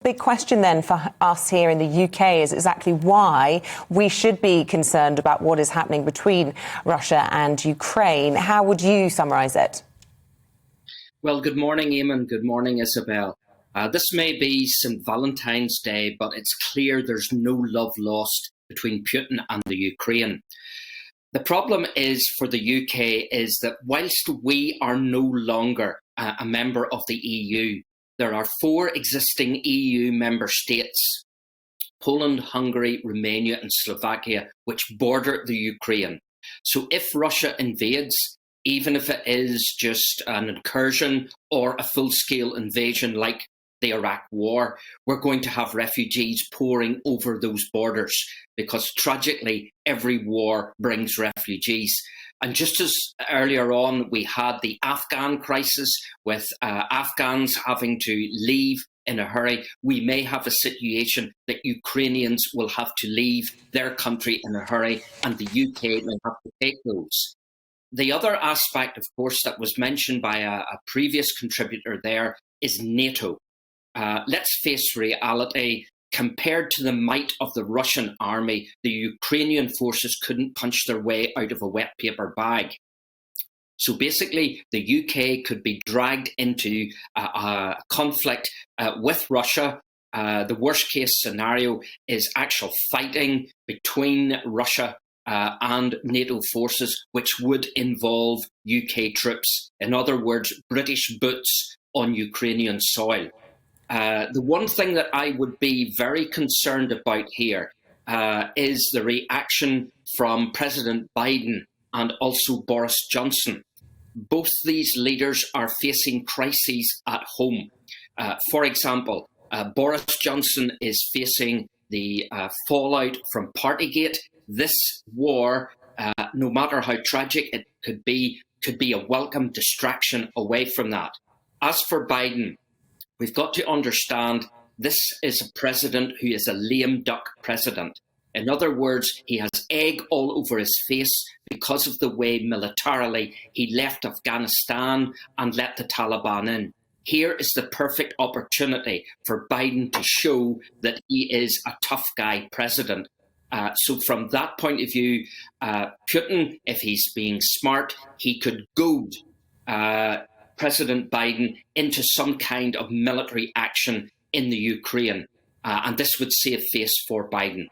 Big question then for us here in the UK is exactly why we should be concerned about what is happening between Russia and Ukraine. How would you summarise it? Well, good morning, Eamon. Good morning, Isabel. This may be St. Valentine's Day, but it's clear there's no love lost between Putin and the Ukraine. The problem is for the UK is that whilst we are no longer a member of the EU, there are 4 existing EU member states, Poland, Hungary, Romania and Slovakia, which border the Ukraine. So if Russia invades, even if it is just an incursion or a full-scale invasion like the Iraq War, we're going to have refugees pouring over those borders because tragically every war brings refugees. And just as earlier on we had the Afghan crisis with Afghans having to leave in a hurry, we may have a situation that Ukrainians will have to leave their country in a hurry and the UK may have to take those. The other aspect, of course, that was mentioned by a previous contributor there is NATO. Let's face reality. Compared to the might of the Russian army, the Ukrainian forces couldn't punch their way out of a wet paper bag. So basically, the UK could be dragged into a conflict with Russia. The worst case scenario is actual fighting between Russia and NATO forces, which would involve UK troops. In other words, British boots on Ukrainian soil. The one thing that I would be very concerned about here is the reaction from President Biden and also Boris Johnson. Both these leaders are facing crises at home. For example, Boris Johnson is facing the fallout from Partygate. This war, no matter how tragic it could be a welcome distraction away from that. As for Biden, we've got to understand this is a president who is a lame duck president. In other words, he has egg all over his face because of the way militarily he left Afghanistan and let the Taliban in. Here is the perfect opportunity for Biden to show that he is a tough guy president. So from that point of view, Putin, if he's being smart, he could goad President Biden into some kind of military action in the Ukraine. And this would save face for Biden.